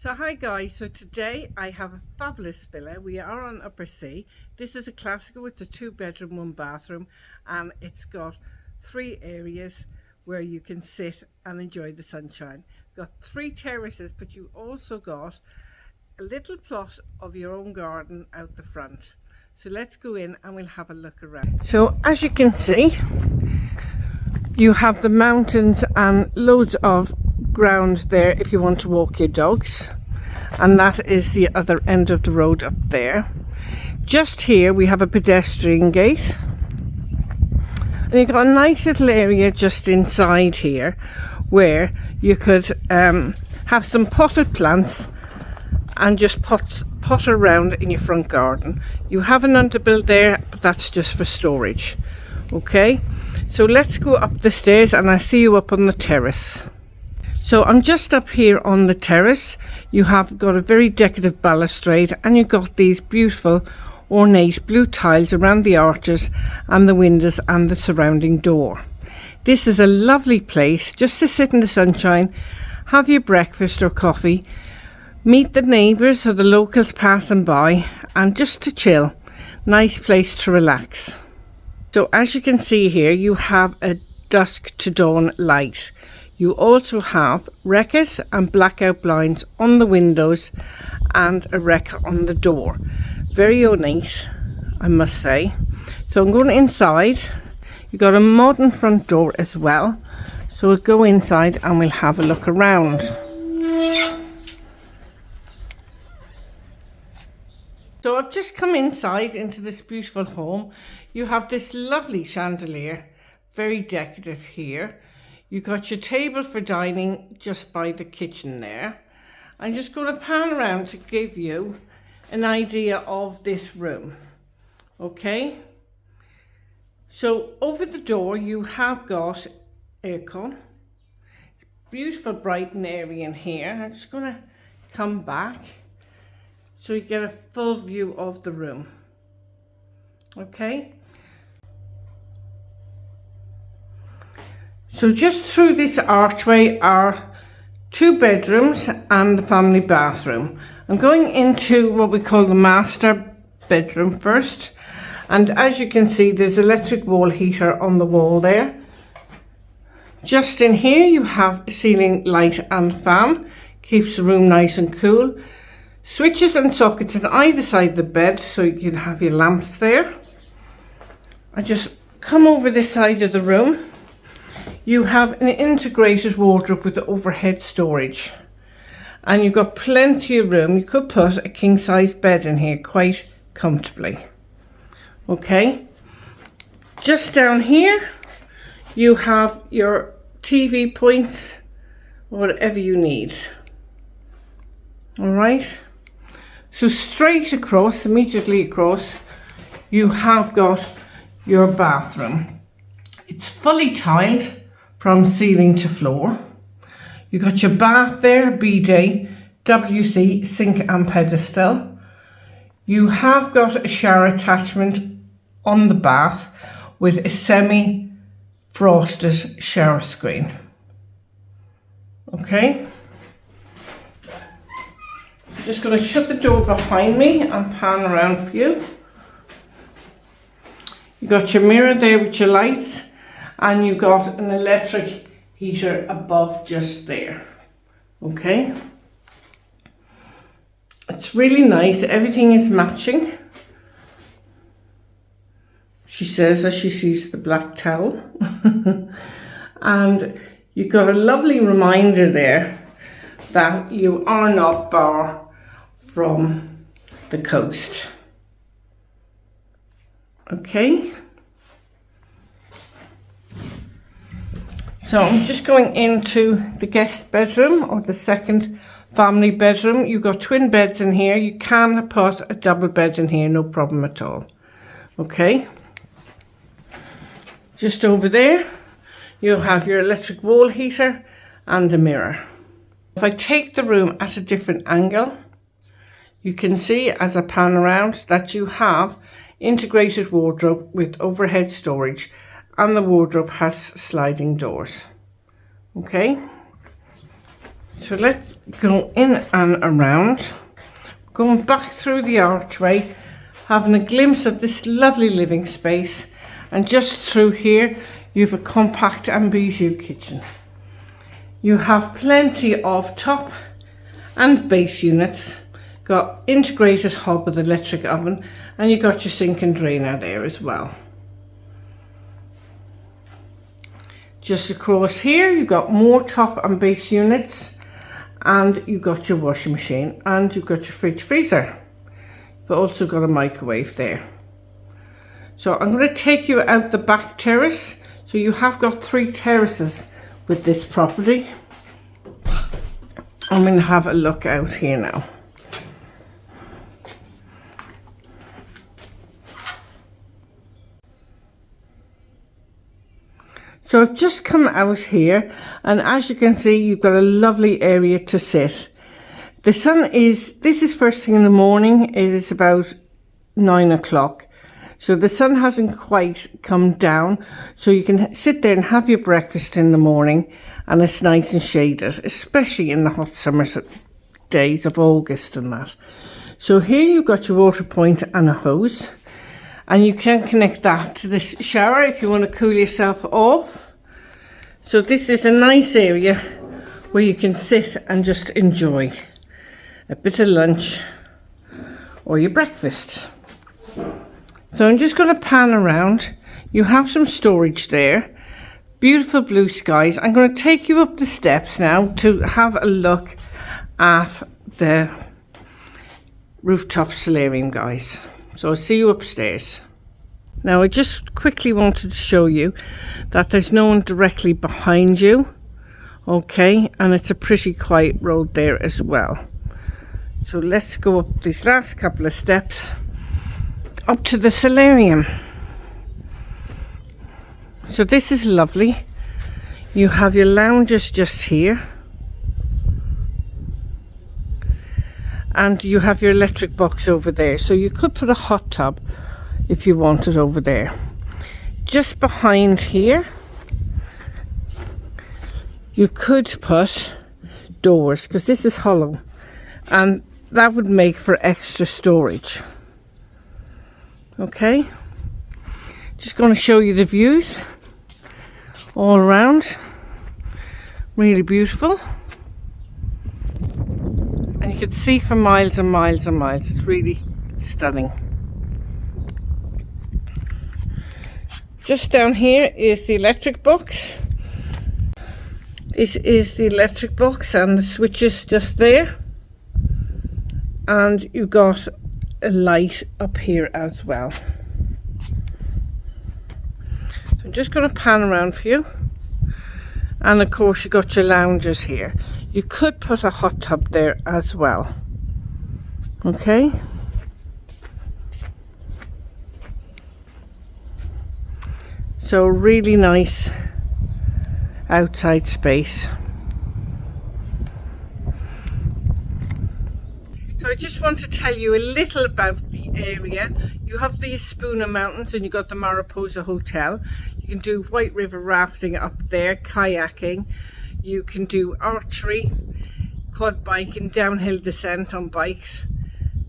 So hi guys, so today I have a fabulous villa. We are on Upper Sea. This is a Clasico. It's a 2-bedroom, 1-bathroom, and it's got 3 areas where you can sit and enjoy the sunshine. Got 3 terraces, but you also got a little plot of your own garden out the front. So let's go in and we'll have a look around. So as you can see, you have the mountains and loads of ground there if you want to walk your dogs, and that is the other end of the road up there. Just here we have a pedestrian gate, and you've got a nice little area just inside here where you could have some potted plants and just pot around in your front garden. You have an underbuilt there, but that's just for storage. Okay, so let's go up the stairs and I'll see you up on the terrace. So I'm just up here on the terrace. You have got a very decorative balustrade, and you've got these beautiful ornate blue tiles around the arches and the windows and the surrounding door. This is a lovely place just to sit in the sunshine, have your breakfast or coffee, meet the neighbours or the locals passing by, and just to chill. Nice place to relax. So as you can see here, you have a dusk to dawn light. You also have reccas and blackout blinds on the windows and a recca on the door. Very ornate, I must say. So I'm going inside. You've got a modern front door as well. So we'll go inside and we'll have a look around. So I've just come inside into this beautiful home. You have this lovely chandelier, very decorative here. You've got your table for dining just by the kitchen there. I'm just going to pan around to give you an idea of this room. Okay, so over the door you have got aircon. Beautiful bright and airy in here. I'm just going to come back so you get a full view of the room. Okay. So just through this archway are 2 bedrooms and the family bathroom. I'm going into what we call the master bedroom first. And as you can see, there's electric wall heater on the wall there. Just in here you have ceiling light and fan. Keeps the room nice and cool. Switches and sockets on either side of the bed so you can have your lamps there. I just come over this side of the room. You have an integrated wardrobe with the overhead storage, and you've got plenty of room. You could put a king size bed in here quite comfortably. Okay, just down here you have your TV points, whatever you need. All right, so straight across, immediately across, you have got your bathroom. It's fully tiled from ceiling to floor. You got your bath there, bidet, WC, sink and pedestal. You have got a shower attachment on the bath with a semi-frosted shower screen. Okay. I'm just going to shut the door behind me and pan around for you. You got your mirror there with your lights. And you've got an electric heater above just there. Okay. It's really nice. Everything is matching. She says as she sees the black towel. And you've got a lovely reminder there that you are not far from the coast. Okay. So I'm just going into the guest bedroom or the second family bedroom. You've got twin beds in here. You can put a double bed in here, no problem at all. Okay. Just over there, you'll have your electric wall heater and a mirror. If I take the room at a different angle, you can see as I pan around that you have integrated wardrobe with overhead storage, and the wardrobe has sliding doors. Okay, So let's go in and around, going back through the archway, having a glimpse of this lovely living space, and just through here you have a compact and bijou kitchen. You have plenty of top and base units, got integrated hob with electric oven, and you got your sink and drainer there as well. Just across here you've got more top and base units, and you've got your washing machine, and you've got your fridge freezer. You've also got a microwave there. So I'm going to take you out the back terrace. So you have got 3 terraces with this property. I'm going to have a look out here now. So I've just come out here, and as you can see, you've got a lovely area to sit. The sun is, this is first thing in the morning. It is about 9 o'clock. So the sun hasn't quite come down. So you can sit there and have your breakfast in the morning, and it's nice and shaded, especially in the hot summer days of August and that. So here you've got your water point and a hose, and you can connect that to this shower if you want to cool yourself off. So this is a nice area where you can sit and just enjoy a bit of lunch or your breakfast. So I'm just going to pan around. You have some storage there, beautiful blue skies. I'm going to take you up the steps now to have a look at the rooftop solarium, guys. So I'll see you upstairs. Now I just quickly wanted to show you that there's no one directly behind you, okay, and it's a pretty quiet road there as well. So let's go up these last couple of steps up to the solarium. So this is lovely. You have your lounges just here, and you have your electric box over there. So you could put a hot tub if you wanted over there. Just behind here you could put doors, because this is hollow, and that would make for extra storage. Okay, just going to show you the views all around. Really beautiful, and you can see for miles and miles and miles. It's really stunning. Just down here is the electric box. This is the electric box, and the switch is just there, and you've got a light up here as well. So I'm just going to pan around for you, and of course you got your lounges here. You could put a hot tub there as well. Okay, so really nice outside space. So I just want to tell you a little about the area. You have the Espuna Mountains, and you got the Mariposa Hotel. You can do White River rafting up there, kayaking. You can do archery, quad biking, downhill descent on bikes.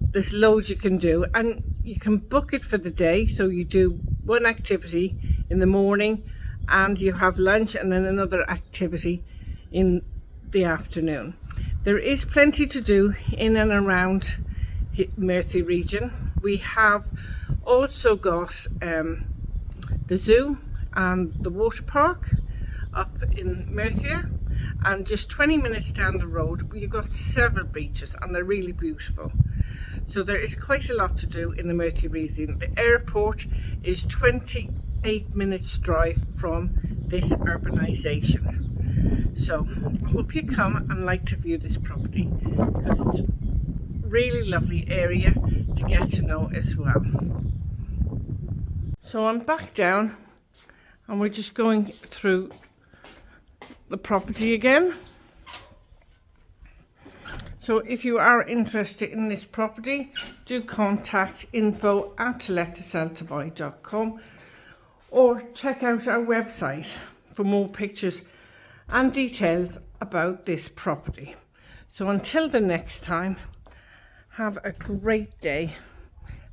There's loads you can do, and you can book it for the day. So you do one activity in the morning, and you have lunch, and then another activity in the afternoon. There is plenty to do in and around Murphy region. We have also got the zoo and the water park up in Murcia, and just 20 minutes down the road you've got several beaches, and they're really beautiful. So there is quite a lot to do in the Murcia region. The airport is 28 minutes drive from this urbanization. So I hope you come and like to view this property, because it's a really lovely area to get to know as well. So I'm back down, and we're just going through the property again. So if you are interested in this property, do contact info@lettoseltobuy.com, or check out our website for more pictures and details about this property. So until the next time, have a great day.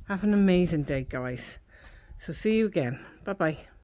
Have an amazing day, guys. So see you again. Bye-bye.